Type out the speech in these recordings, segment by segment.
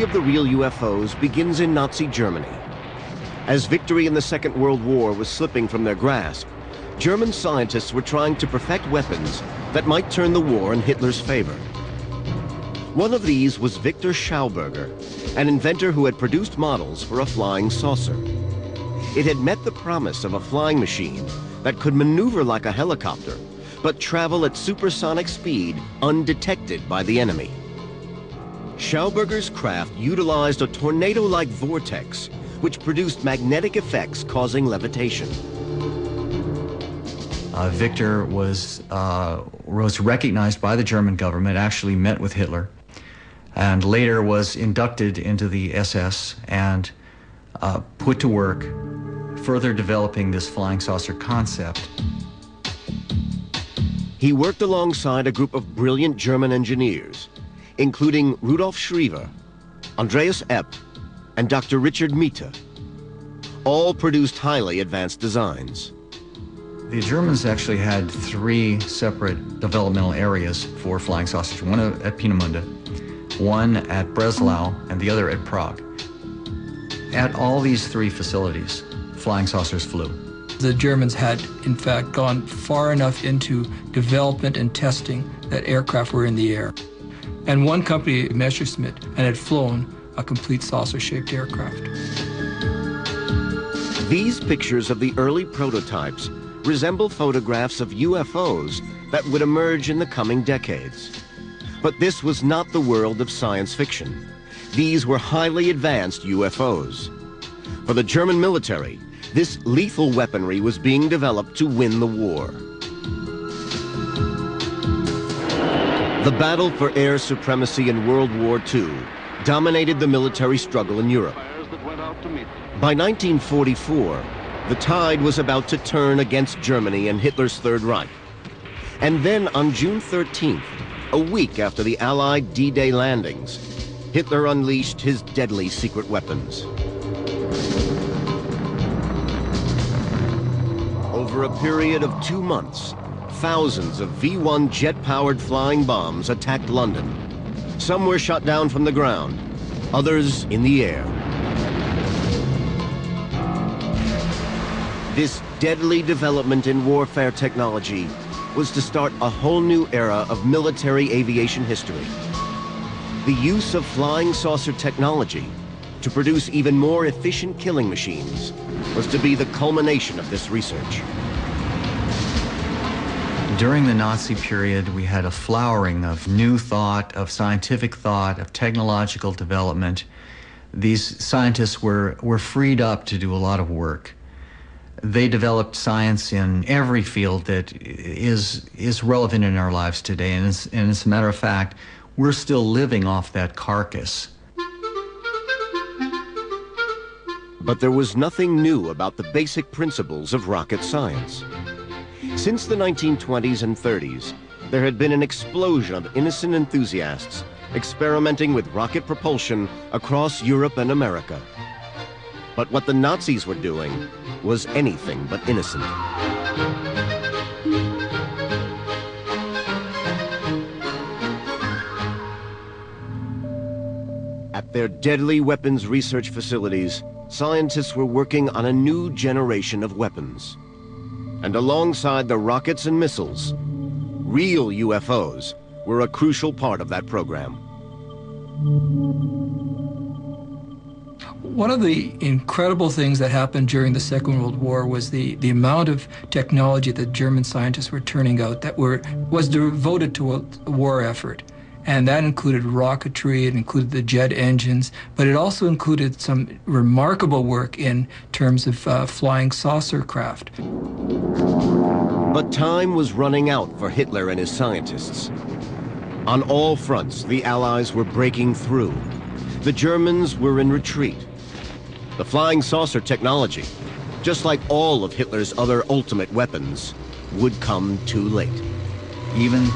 Of the real UFOs begins in Nazi Germany. As victory in the Second World War was slipping from their grasp, German scientists were trying to perfect weapons that might turn the war in Hitler's favor. One of these was Victor Schauberger, an inventor who had produced models for a flying saucer. It had met the promise of a flying machine that could maneuver like a helicopter, but travel at supersonic speed undetected by the enemy. Schauberger's craft utilized a tornado-like vortex, which produced magnetic effects causing levitation. Victor was recognized by the German government, actually met with Hitler, and later was inducted into the SS and put to work further developing this flying saucer concept. He worked alongside a group of brilliant German engineers, including Rudolf Schriever, Andreas Epp, and Dr. Richard Miete. All produced highly advanced designs. The Germans actually had three separate developmental areas for flying saucers, one at Peenemünde, one at Breslau, and the other at Prague. At all these three facilities, flying saucers flew. The Germans had, in fact, gone far enough into development and testing that aircraft were in the air. And one company, Messerschmitt, and had flown a complete saucer-shaped aircraft. These pictures of the early prototypes resemble photographs of UFOs that would emerge in the coming decades. But this was not the world of science fiction. These were highly advanced UFOs. For the German military, this lethal weaponry was being developed to win the war. The battle for air supremacy in World War II dominated the military struggle in Europe. By 1944, the tide was about to turn against Germany and Hitler's Third Reich. And then on June 13th, a week after the Allied D-Day landings, Hitler unleashed his deadly secret weapons. Over a period of 2 months, thousands of V-1 jet-powered flying bombs attacked London. Some were shot down from the ground, others in the air. This deadly development in warfare technology was to start a whole new era of military aviation history. The use of flying saucer technology to produce even more efficient killing machines was to be the culmination of this research. During the Nazi period, we had a flowering of new thought, of scientific thought, of technological development. These scientists were freed up to do a lot of work. They developed science in every field that is relevant in our lives today. And as a matter of fact, we're still living off that carcass. But there was nothing new about the basic principles of rocket science. Since the 1920s and 30s, there had been an explosion of innocent enthusiasts experimenting with rocket propulsion across Europe and America. But what the Nazis were doing was anything but innocent. At their deadly weapons research facilities, scientists were working on a new generation of weapons. And alongside the rockets and missiles, real UFOs were a crucial part of that program. One of the incredible things that happened during the Second World War was the amount of technology that German scientists were turning out that was devoted to a war effort. And that included rocketry, it included the jet engines, but it also included some remarkable work in terms of flying saucer craft. But time was running out for Hitler and his scientists. On all fronts, the Allies were breaking through. The Germans were in retreat. The flying saucer technology, just like all of Hitler's other ultimate weapons, would come too late. Even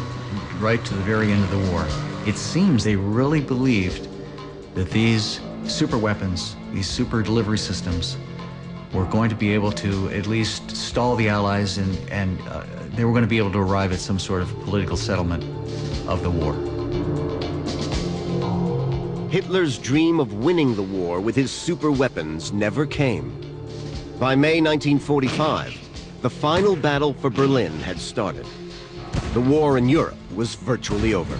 right to the very end of the war, it seems they really believed that these super weapons, these super delivery systems, were going to be able to at least stall the Allies and they were going to be able to arrive at some sort of political settlement of the war. Hitler's dream of winning the war with his super weapons never came. By May 1945, the final battle for Berlin had started. The war in Europe was virtually over.